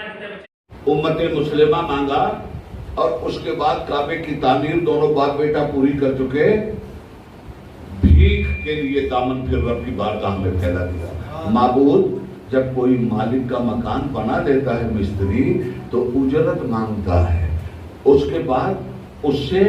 امت مسلمہ مانگا اور اس کے بعد کعبے کی تعمیر دونوں باپ بیٹا پوری کر چکے، بھیک کے لیے دامن پھر رب کی بارگاہ میں پھیلا دیا۔ معبود جب کوئی مالک کا مکان بنا دیتا ہے مستری تو اجرت مانگتا ہے، اس کے بعد اس سے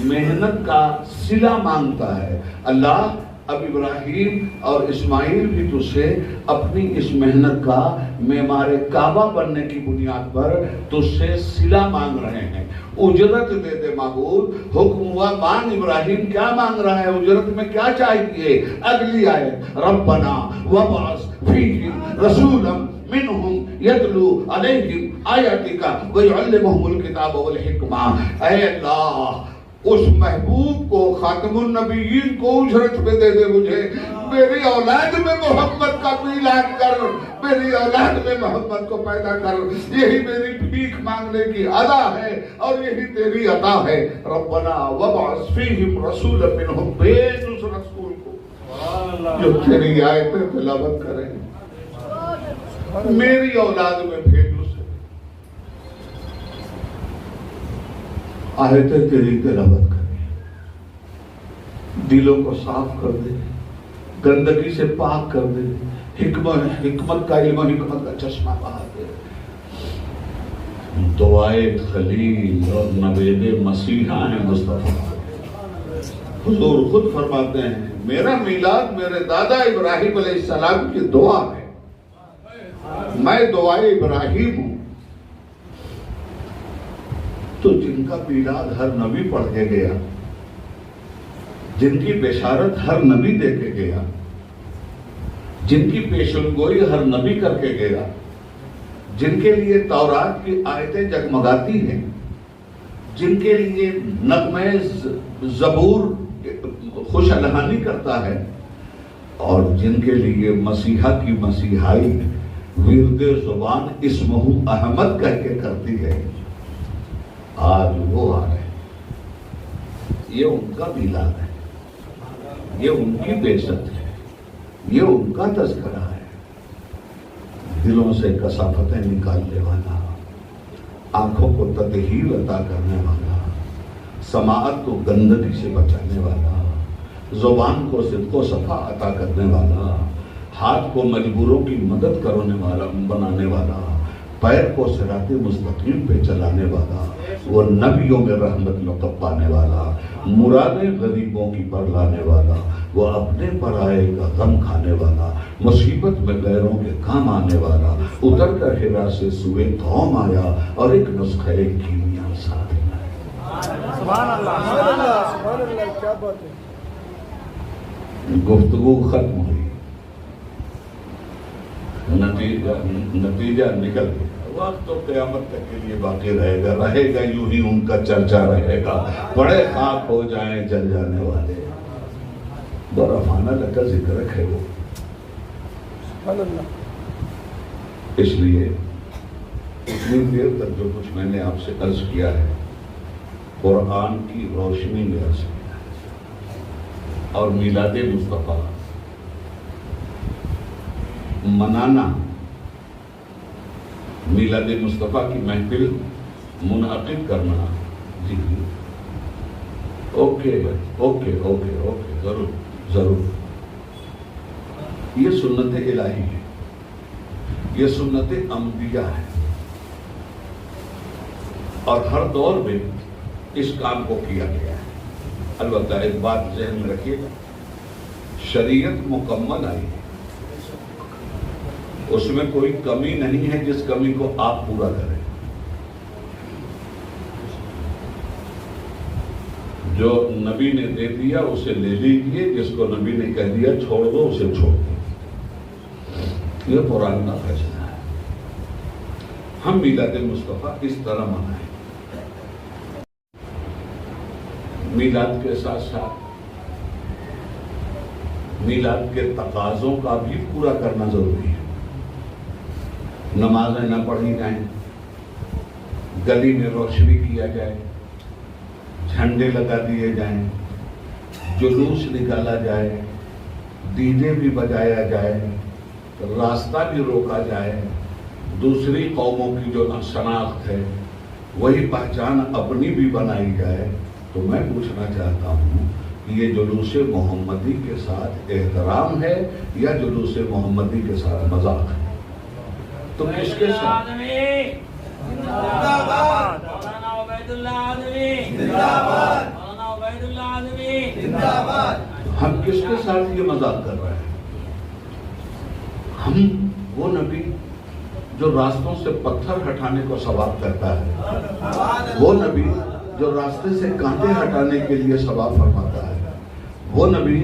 محنت کا صلہ مانگتا ہے۔ اللہ اب ابراہیم اور اسماعیل بھی تجھ سے اپنی اس محنت کا معمار کعبہ بننے کی بنیاد پر تجھ سے صلہ مانگ رہے ہیں، اجرت دے دے معبود۔ حکم ہوا مانگ۔ ابراہیم کیا مانگ رہا ہے؟ اجرت میں کیا چاہیے؟ اگلی آیت، ربنا وابعث فیہم رسولا منہم یتلو علیہم آیاتک ویعلمہم الکتاب والحکمہ۔ اے اللہ اس محبوب کو، خاتم النبیین کو اجرت میں دے دے مجھے، میری اولاد میں محمد کا میلاد کر، میری اولاد میں محمد کو پیدا کر، یہی میری بھیک مانگنے کی ادا ہے اور یہی تیری عطا ہے۔ ربنا وابعث فیہم رسولا منہم، بھیج اس رسول کو جو تیری آیتیں تلاوت کریں، میری اولاد میں بھیج اسے، آیتیں تیری تلاوت کریں، دلوں کو صاف کر دے، گندگی سے پاک کر دے، حکمت کا علم و حکمت کا چشمہ بہا دے۔ دعائے خلیل اور نوید مسیحا ہیں مصطفیٰ۔ حضور خود فرماتے ہیں میرا میلاد میرے دادا ابراہیم علیہ السلام کی دعا ہے، میں دعائے ابراہیم ہوں۔ تو جن کا میلاد ہر نبی پڑھ کے گیا، جن کی بشارت ہر نبی دے کے گیا، جن کی پیشنگوئی ہر نبی کر کے گیا، جن کے لیے تورات کی آیتیں جگمگاتی ہیں، جن کے لیے نغمے زبور خوش الہانی کرتا ہے، اور جن کے لیے مسیحا کی مسیحائی ورد زبان اسمہ احمد کہہ کے کرتی ہے، آج وہ آ رہے ہیں۔ یہ ان کا میلاد ہے، یہ ان کی بعثت ہے، یہ ان کا تذکرہ ہے۔ دلوں سے کثافتیں نکالنے والا، آنکھوں کو تطہیر عطا کرنے والا، سماعت کو گندگی سے بچانے والا، زبان کو صدق و صفا عطا کرنے والا، ہاتھ کو مجبوروں کی مدد کرنے والا بنانے والا، پیر کو صراط مستقیم پہ چلانے والا، وہ نبیوں میں رحمت لطف پانے والا، مرادیں غریبوں کی پر لانے والا، وہ اپنے پرائے کا غم کھانے والا، مصیبت میں غیروں کے کام آنے والا، اتر کر حرا سے سوئے قوم آیا اور ایک نسخہ کیمیا ساتھ لایا۔ سبحان اللہ، سبحان اللہ، سبحان اللہ، کیا بات ہے۔ گفتگو ختم ہوئی، نتیجہ نکل گیا۔ وقت تو قیامت تک کے لیے باقی رہے گا یوں ہی ان کا چرچا رہے گا، بڑے خاک ہو جائیں جل جانے والے، برفانہ لگا ذکر ہے وہ۔ سبحان اللہ۔ اس لیے اتنی دیر تک جو کچھ میں نے آپ سے عرض کیا ہے قرآن کی روشنی میں عرض کیا ہے، اور میلاد مصطفیٰ منانا، میلاد مصطفیٰ کی محفل منعقد کرنا، جی اوکے اوکے اوکے اوکے، ضرور ضرور، یہ سنت الہی ہے، یہ سنت انبیاء ہے، اور ہر دور میں اس کام کو کیا گیا ہے۔ البتہ ایک بات ذہن میں رکھیے گا، شریعت مکمل آئی ہے، اس میں کوئی کمی نہیں ہے جس کمی کو آپ پورا کریں۔ جو نبی نے دے دیا اسے لے لیجیے، جس کو نبی نے کہہ دیا چھوڑ دو اسے چھوڑ دو، یہ قرآن کا فیصلہ ہے۔ ہم میلاد مصطفیٰ اس طرح منائیں، میلاد کے ساتھ ساتھ میلاد کے تقاضوں کا بھی پورا کرنا ضروری ہے۔ نمازیں نہ پڑھی جائیں، گلی میں روشنی کیا جائے، جھنڈے لگا دیے جائیں، جلوس نکالا جائے، ڈی جے بھی بجایا جائے، راستہ بھی روکا جائے، دوسری قوموں کی جو شناخت ہے وہی پہچان اپنی بھی بنائی جائے، تو میں پوچھنا چاہتا ہوں کہ یہ جلوس محمدی کے ساتھ احترام ہے یا جلوس محمدی کے ساتھ مذاق ہے؟ تو کس کے ساتھ؟ ہم کس کے ساتھ یہ مذاق کر رہے ہیں؟ ہم وہ نبی جو راستوں سے پتھر ہٹانے کو ثواب کرتا ہے، وہ نبی جو راستے سے کانٹے ہٹانے کے لیے ثواب فرماتا ہے، وہ نبی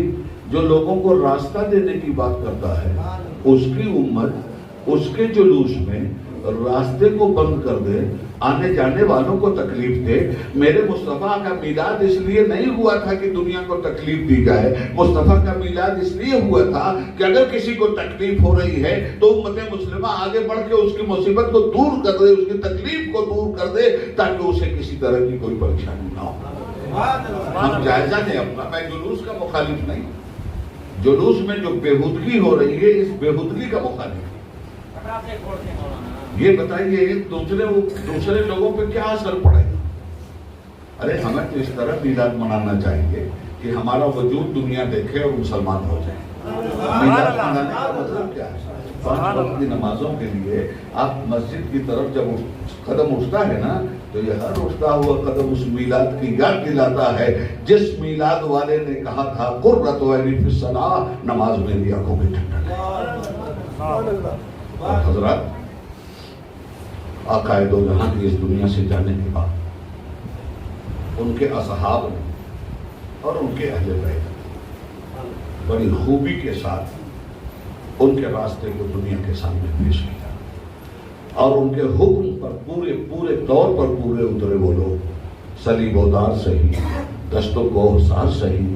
جو لوگوں کو راستہ دینے کی بات کرتا ہے، اس کی امت اس کے جلوس میں راستے کو بند کر دے، آنے جانے والوں کو تکلیف دے۔ میرے مصطفیٰ کا میلاد اس لیے نہیں ہوا تھا کہ دنیا کو تکلیف دی جائے، مصطفیٰ کا میلاد اس لیے ہوا تھا کہ اگر کسی کو تکلیف ہو رہی ہے تو امت مسلمہ آگے بڑھ کے اس کی مصیبت کو دور کر دے، اس کی تکلیف کو دور کر دے، تاکہ اسے کسی طرح کی کوئی پریشانی نہ ہو۔ ہم جائزہ دیں اپنا، میں جلوس کا مخالف نہیں، جلوس میں جو بےہودگی ہو رہی ہے اس بےہودگی کا مخالف۔ یہ بتائیے ایک دوسرے لوگوں پہ کیا اثر پڑے گا؟ ارے ہمیں تو اس طرح میلاد منانا چاہیے کہ ہمارا وجود دنیا دیکھے اور مسلمان ہو جائے۔ میلاد منانے کا مطلب کیا ہے؟ 5 وقت کی نمازوں کے لیے آپ مسجد کی طرف جب قدم اٹھتا ہے نا تو یہ ہر اٹھتا ہوا قدم اس میلاد کی یاد دلاتا ہے جس میلاد والے نے کہا تھا قرۃ عینی فی الصلاۃ، نماز میری آنکھوں کی ٹھنڈک ہے۔ حضرات، آقا دو جہاں کی اس دنیا سے جانے کے بعد ان کے اصحاب نے اور ان کے اہل بیت بڑی خوبی کے ساتھ ان کے راستے کو دنیا کے سامنے پیش کیا، اور ان کے حکم پر پورے طور پر پورے اترے وہ لوگ۔ صلیب و دار سہی، دشت و کوہ سار سہی،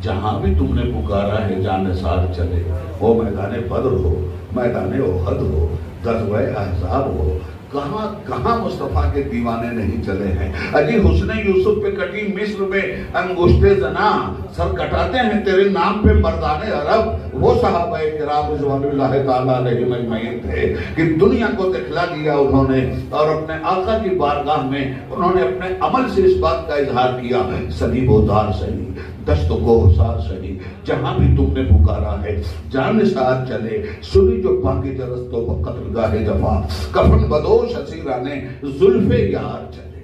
جہاں بھی تم نے پکارا ہے جان سار چلے، وہ میدان بدر ہو، میدان احد ہو، غزوہ احزاب ہو، کہاں کہاں مصطفیٰ کے دیوانے نہیں چلے ہیں۔ اجی حسن یوسف پہ کٹی مصر میں انگشت زنا، سر کٹاتے ہیں تیرے نام پہ مردان عرب۔ وہ صحابہ کرام رضوان اللہ تعالیٰ علیہم اجمعین تھے کہ دنیا کو دکھلا دیا انہوں نے، اور اپنے آقا کی بارگاہ میں انہوں نے اپنے عمل سے اس بات کا اظہار کیا، صلیب و دار سہی، دشت و کوہ سار سہی، جہاں بھی تم نے پکارا ہے جان نثار چلے، سنی جو پاکی جرست و قتل گاہ جفا، کفن بدوش اسیرانے زلف یار چلے۔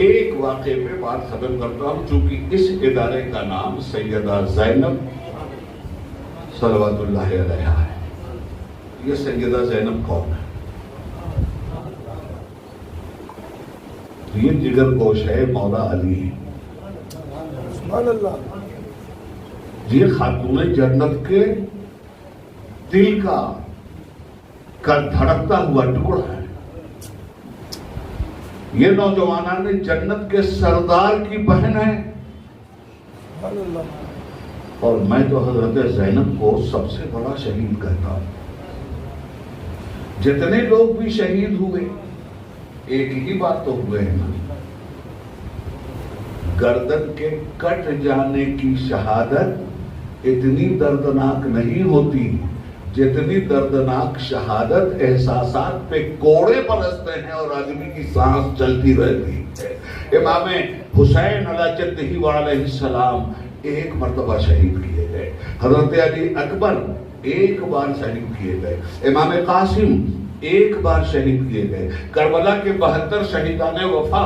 ایک واقعے پہ بات ختم کرتا ہوں، چونکہ اس ادارے کا نام سیدہ زینب صلوات اللہ علیہا ہے۔ یہ سیدہ زینب کون ہے؟ یہ جگر گوش ہے مولا علی۔ سبحان اللہ۔ یہ خاتون جنت کے دل کا دھڑکتا ہوا ٹکڑا ہے۔ یہ نوجوانان جنت کے سردار کی بہن ہے، سبحان اللہ۔ اور میں تو حضرت زینب کو سب سے بڑا شہید کہتا ہوں۔ جتنے لوگ بھی شہید ہوئے ایک ہی بات تو ہوئے ہیں نا، گردن کے کٹ جانے کی شہادت اتنی دردناک نہیں ہوتی جتنی دردناک شہادت احساسات پہ کوڑے برستے ہیں اور آدمی کی سانس چلتی رہتی ہے۔ امام حسین علیہ جدہ وعلیہ السلام ایک مرتبہ شہید کیے گئے، حضرت علی اکبر ایک بار شہید کیے گئے، امام قاسم ایک بار شہید کیے گئے، کربلا کے 72 شہیدان وفا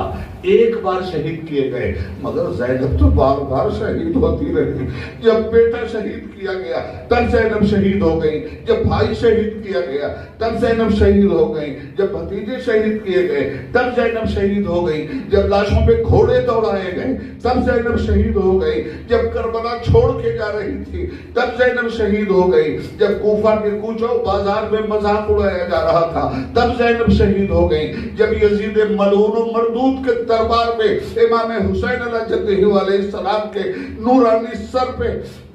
ایک بار شہید کیے گئے، مگر زینب تو بار بار شہید ہوتی رہی۔ جب بیٹا شہید کیا گیا تب زینب شہید ہو گئی، جب بھائی شہید کیا گیا تب زینب شہید ہو گئی، جب بھتیجے شہید کیے گئے تب زینب شہید ہو گئی، جب لاشوں پہ گھوڑے دوڑائے گئے تب زینب شہید ہو گئی، جب کربلا چھوڑ کے جا رہی تھی تب زینب شہید ہو گئی، جب کوفہ کے کوچوں بازار میں مذاق اڑایا جا رہا تھا تب زینب شہید ہو گئی، جب یزید ملعون و مردود کے دربار میں امام حسین علیہ جدہ علیہ السلام کے نورانی سر پہ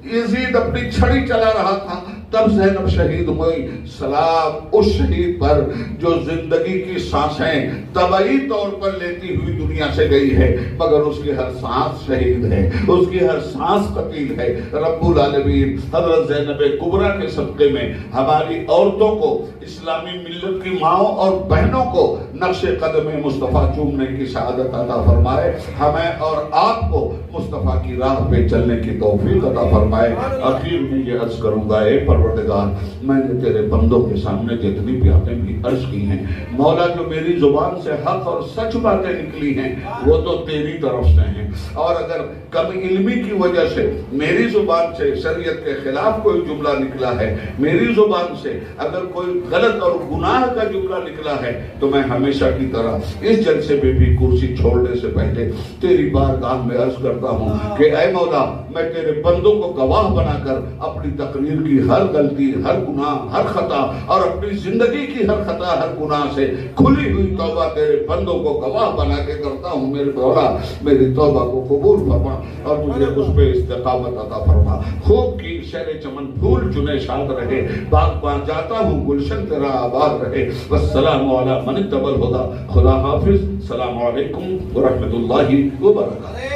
यजीद अपनी छड़ी चला रहा था, तब ज़ैनब शहीद हुई। सलाम उस शहीद पर जो जिंदगी की सांसें तबई तौर पर लेती हुई दुनिया से गई है, मगर उसकी हर सांस शहीद है, उसकी हर सांस कतील है। रब्बुल आलमीन हज़रत ज़ैनब कुबरा के सदक़े में हमारी औरतों को, इस्लामी मिल्लत की माओं और बहनों को नक्शे कदम मुस्तफ़ा चूमने की शहादत अता फरमाए। हमें और आपको मुस्तफ़ा की राह पे चलने की तौफीक अता फरमाए। आखिर में ये अर्ज करूंगा, ए परवरदिगार, मैंने तेरे बंदों के सामने जितनी बातें भी अर्ज की हैं, मौला जो मेरी जुबान से हक और सच बातें निकली हैं वो तो तेरी तरफ से हैं, और अगर कम इल्मी की वजह से मेरी जुबान से शरीयत के खिलाफ कोई जुमला निकला है, मेरी जुबान से अगर कोई गलत और गुनाह का जुमला निकला है, तो मैं हमेशा की तरह इस जलसे में भी कुर्सी छोड़ने से पहले तेरी बारगाह में अर्ज करता हूँ कि ऐ मौला, मैं तेरे बंदों को गवाह बनाकर अपनी तकरीर की हर गलती, हर गुनाह, हर खता और अपनी जिंदगी की हर खता, हर गुनाह से खुली हुई तौबा तेरे बंदों को गवाह बना के करता हूँ। मेरे मौला, मेरी तौबा को कबूल फरमा और मुझे उस पे इस्तिकामत अता फरमा। खूब की शहर चमन फूल चुने शाद रहे, बागबान जाता हूँ गुलशन तेरा आबाद रहे। वस्सलामु अला मन इत्तबल हुदा। खुदा हाफिज। अस्सलामु अलैकुम व रहमतुल्लाहि व बरकातहू।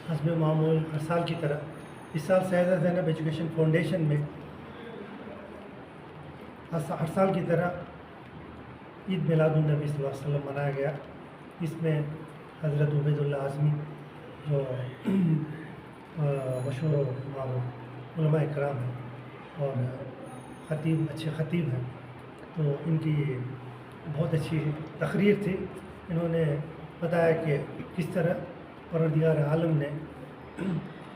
हस्ब मामूल हर साल की तरह इस साल सैयदा ज़ैनब एजुकेशन फाउंडेशन में हर साल की तरह ईद मिलादुन्नबी सल्लल्लाहु अलैहि वसल्लम मनाया गया। इसमें हज़रत उबैदुल्लाह आज़मी जो मशहूर मारूफ उलमा इकराम हैं और ख़तीब, अच्छे ख़तीब हैं, तो इनकी बहुत अच्छी तकरीर थी। इन्होंने बताया कि किस तरह परवरदिगार आलम ने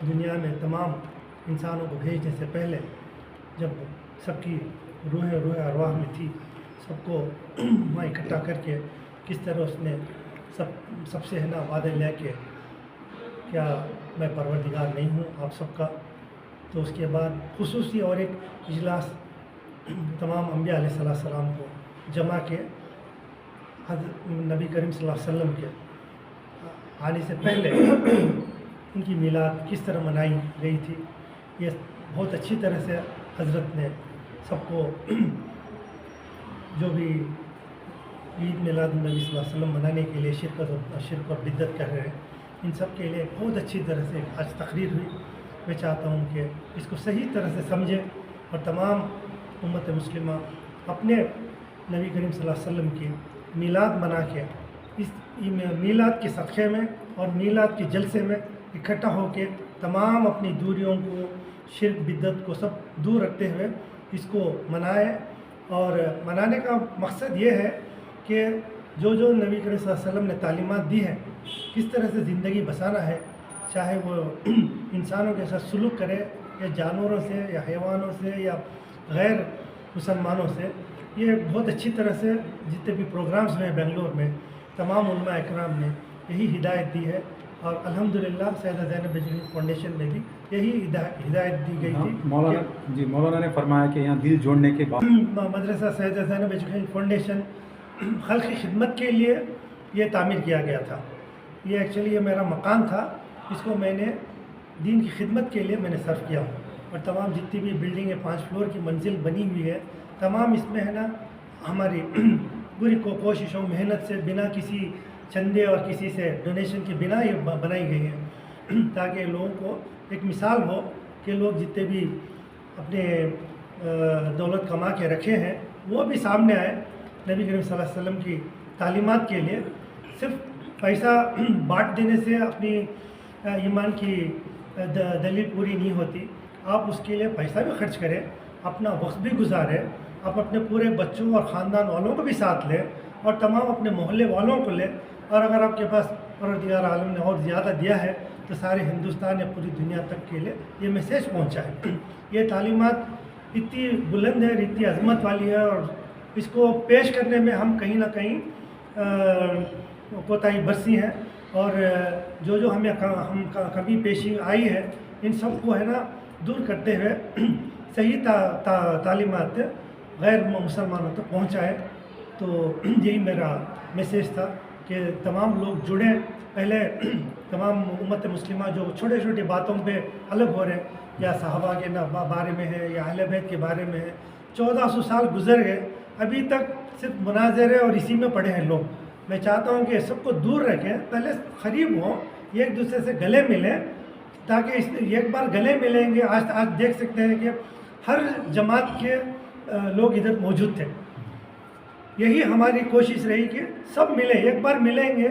दुनिया में तमाम इंसानों को भेजने से पहले, जब सबकी रूह अरवाह में थी, सबको वहाँ इकट्ठा करके किस तरह उसने सबसे है ना वादे लेके, क्या मैं परवरदिगार नहीं हूँ आप सबका। तो उसके बाद खुसूसी और एक इजलास तमाम अंबिया अलैहिस्सलाम को जमा के नबी करीम सल्लल्लाहु अलैहि वसल्लम के आने से पहले उनकी मिलाद किस तरह मनाई गई थी, ये बहुत अच्छी तरह से हज़रत ने सबको जो भी ईद मिलादुन्नबी सल्लल्लाहु अलैहि वसल्लम मनाने के लिए शिरक और बिद्दत कर रहे हैं, इन सब के लिए बहुत अच्छी तरह से आज तकरीर हुई। मैं चाहता हूँ कि इसको सही तरह से समझें और तमाम उम्मत मुस्लिमा अपने नबी करीम सल्लल्लाहु अलैहि वसल्लम की मिलाद मना के इस मिलाद के सदक़े में और मिलाद के जलसे में इकट्ठा होकर तमाम अपनी दूरियों को, शिरक बिद्दत को सब दूर रखते हुए इसको मनाए। और मनाने का मकसद ये है कि जो जो नबी करीम सल्लल्लाहु अलैहि वसल्लम ने तालीमात दी है, किस तरह से ज़िंदगी बसाना है, चाहे वो इंसानों के साथ सलूक करे या जानवरों से या हैवानों से या गैर मुसलमानों से, ये बहुत अच्छी तरह से जितने भी प्रोग्राम्स में बेंगलोर में तमाम उलमा इकराम ने यही हिदायत दी है। और अल्हम्दुलिल्लाह सैयदा ज़ैनब एजुकेशन फाउंडेशन में भी यही हिदायत दी गई थी। मौलाना ने फरमाया कि यहाँ दिल जोड़ने के बाद मदरसा सैयदा ज़ैनब एजुकेशन फाउंडेशन खल्क़ की खिदमत के लिए ये तामीर किया गया था। ये एक्चुअली ये मेरा मकान था, इसको मैंने दीन की खिदमत के लिए मैंने सर्व किया हूँ। और तमाम जितनी भी बिल्डिंगें 5 फ्लोर की मंजिल बनी हुई है, तमाम इसमें है ना हमारी पूरी कोशिशों मेहनत से, बिना किसी चंदे और किसी से डोनेशन के बिना ये बनाई गई है, ताकि लोगों को एक मिसाल हो कि लोग जितने भी अपने दौलत कमा के रखे हैं वो भी सामने आए। नबी करीम सल्लल्लाहु अलैहि वसल्लम की तालीमात के लिए सिर्फ पैसा बांट देने से अपनी ईमान की दलील पूरी नहीं होती। आप उसके लिए पैसा भी खर्च करें, अपना वक्त भी गुजारें, आप अपने पूरे बच्चों और ख़ानदान वालों को भी साथ लें और तमाम अपने मोहल्ले वालों को लें। और अगर आपके पास परवरदिगार आलम ने और ज़्यादा दिया है तो सारे हिंदुस्तान या पूरी दुनिया तक के लिए ये मैसेज पहुँचाए। ये तालीमात इतनी बुलंद है, इतनी अजमत वाली है और इसको पेश करने में हम कहीं ना कहीं कोताही बरसी हैं। और जो जो हमें कभी पेशी आई है, इन सब को है ना दूर करते हुए सही तालीमात गैर मुसलमानों तक पहुँचाए। तो यही मेरा मैसेज था कि तमाम लोग जुड़ें। पहले तमाम उम्मत मुस्लिमा जो छोटे छोटे बातों पे अलग हो रहे हैं, या सहाबा के बारे में है या अहले बैत के बारे में है। 1400 साल गुजर गए, अभी तक सिर्फ मुनाज़रे और इसी में पड़े हैं लोग। मैं चाहता हूँ कि सबको दूर रखें, पहले करीब हों, एक दूसरे से गले मिलें, ताकि एक बार गले मिलेंगे। आज देख सकते हैं कि हर जमात के लोग इधर मौजूद थे। यही हमारी कोशिश रही कि सब मिले, एक बार मिलेंगे,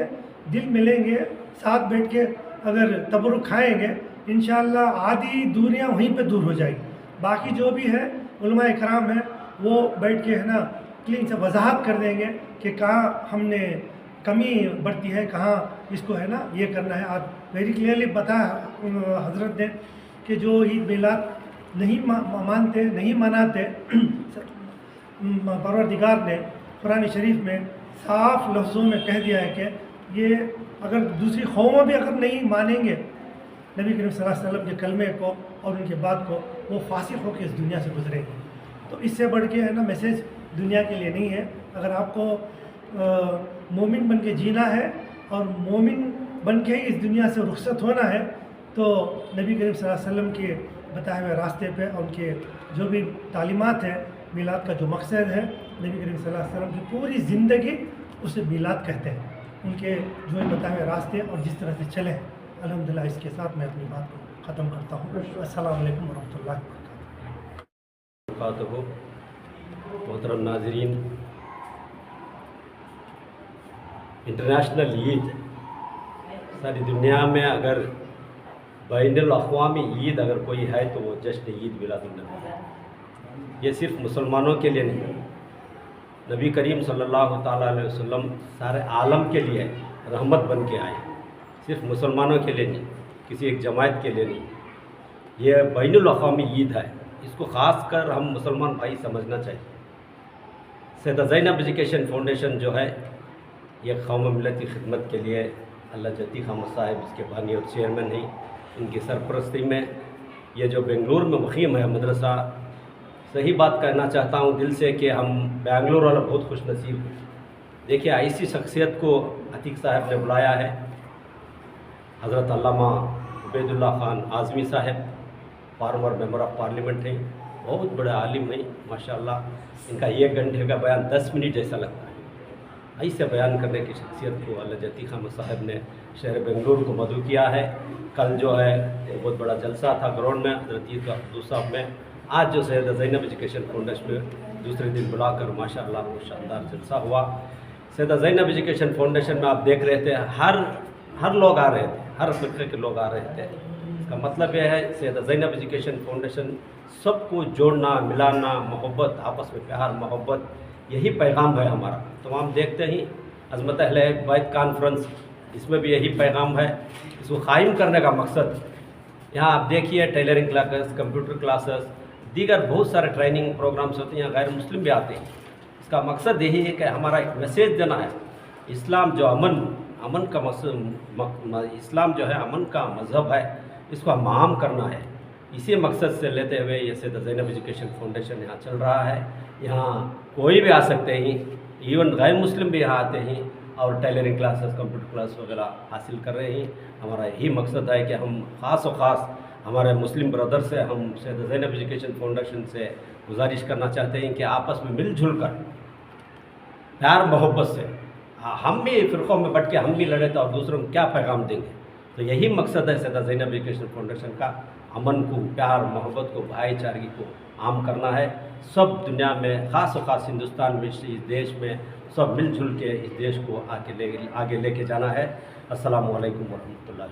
दिल मिलेंगे, साथ बैठ के अगर तबरुक खाएंगे, इंशाअल्लाह आधी दूरियां वहीं पे दूर हो जाएगी। बाकी जो भी है उलमा इकराम है, वो बैठ के है ना क्लीन से वजाहत कर देंगे कि कहाँ हमने कमी बढ़ती है, कहाँ इसको है ना ये करना है। आप वेरी क्लियरली बताया हजरत ने कि जो ईद मिलाद नहीं मानते, नहीं मनाते, परवरदिगार ने कुरान शरीफ में साफ लफ्ज़ों में कह दिया है कि ये अगर दूसरी कौमें भी अगर नहीं मानेंगे नबी करीम सल्लल्लाहु अलैहि वसल्लम के कलमे को और उनके बाद को, वो फासिक होकर इस दुनिया से गुजरेंगे। तो इससे बढ़ के है ना मैसेज दुनिया के लिए नहीं है। अगर आपको मोमिन बन के जीना है और मोमिन बन के ही इस दुनिया से रुखसत होना है, तो नबी करीम सल्लल्लाहु अलैहि वसल्लम के बताए हुए रास्ते पे और उनके जो भी तालीमात है, मिलाद का जो मकसद है, नबी करीम सल्लल्लाहु अलैहि वसल्लम की पूरी ज़िंदगी उसे मिलाद कहते हैं। उनके जो भी बताए हुए रास्ते और जिस तरह से चले, अल्हम्दुलिल्लाह। इसके साथ मैं अपनी बात को ख़त्म करता हूँ। अस्सलाम वालेकुम वरहमतुल्लाहि वबरकातुहू। मोहतरम नाज़रीन, इंटरनेशनल ईद सारी दुनिया में अगर बैनुल अक़वामी ईद अगर कोई है तो वो जश्न ईद मिलादुन्नबी है। ये सिर्फ मुसलमानों के लिए नहीं, नबी करीम सल्लल्लाहु ताला अलैहि वसल्लम सारे आलम के लिए रहमत बन के आए, सिर्फ मुसलमानों के लिए नहीं, किसी एक जमात के लिए नहीं। ये बैनुल अक़वामी ईद है, इसको ख़ास कर हम मुसलमान भाई समझना चाहिए। सैयदा ज़ैनब एजुकेशन फाउंडेशन जो है, ये कौम मिलत की खिदमत के लिए अल्लाह जती खान साहब इसके बानी और चेयरमैन हैं, इनकी सरपरस्ती में ये जो बेंगलुरु में मुक़ीम है मदरसा, सही बात कहना चाहता हूँ दिल से कि हम बेंगलुरु वाला बहुत खुश नसीब हैं। देखिए, ऐसी शख्सियत को अतीक साहब ने बुलाया है, हज़रत अल्लामा उबैदुल्लाह ख़ान आज़मी साहब, फार्मर मेंबर ऑफ पार्लियामेंट हैं, बहुत बड़े आलिम हैं माशाअल्लाह। इनका 1 घंटे का बयान 10 मिनट जैसा लगता है। ऐसे बयान करने की शख्सियत को अल्लाह जती खान साहब ने शहर बेंगलुरु को मदऊ किया है। कल जो है बहुत बड़ा जलसा था ग्राउंड में हज़रत ईद का साहब में। आज जो सैयदा ज़ैनब एजुकेशन फाउंडेशन में दूसरे दिन बुलाकर माशाअल्लाह बहुत शानदार जलसा हुआ। सैयदा ज़ैनब एजुकेशन फाउंडेशन में आप देख रहे थे हर लोग आ रहे थे, हर फ़िक़े के लोग आ रहे थे। इसका मतलब यह है सैयदा ज़ैनब एजुकेशन फाउंडेशन सबको जोड़ना, मिलाना, मोहब्बत, आपस में प्यार मोहब्बत, यही पैगाम है हमारा। तो हम देखते ही अज़मत अहले बैत कॉन्फ्रेंस, इसमें भी यही पैगाम है। इसको कायम करने का मकसद, यहाँ आप देखिए टेलरिंग क्लासेस, कंप्यूटर क्लासेस, दीगर बहुत सारे ट्रेनिंग प्रोग्राम्स होते हैं, यहाँ गैर मुस्लिम भी आते हैं। इसका मकसद यही है कि हमारा एक मैसेज देना है। इस्लाम जो अमन का इस्लाम जो है अमन का मज़हब है, इसको हम आम करना है। इसी मकसद से लेते हुए ये सैयदा ज़ैनब एजुकेशन फाउंडेशन यहाँ चल रहा है। यहाँ कोई भी आ सकते हैं, इवन गैर मुस्लिम भी यहाँ आते हैं और टेलरिंग क्लासेस, कंप्यूटर क्लास वगैरह हासिल कर रहे हैं। हमारा यही मकसद है कि हम ख़ास हमारे मुस्लिम ब्रदर से, हम सैयदा ज़ैनब एजुकेशन फाउंडेशन से गुजारिश करना चाहते हैं कि आपस में मिलजुल कर प्यार मोहब्बत से, हम भी फ़िरक़ों में बट के हम भी लड़े तो और दूसरों को क्या पैगाम देंगे। तो यही मकसद है सैयदा ज़ैनब एजुकेशन फाउंडेशन का, अमन को, प्यार मोहब्बत को, भाईचारगी को आम करना है। सब दुनिया में, ख़ास हिंदुस्तान में, इस देश में सब मिलजुल के इस देश को आगे लेके जाना है। अस्सलामु अलैकुम वरहमतुल्लाह।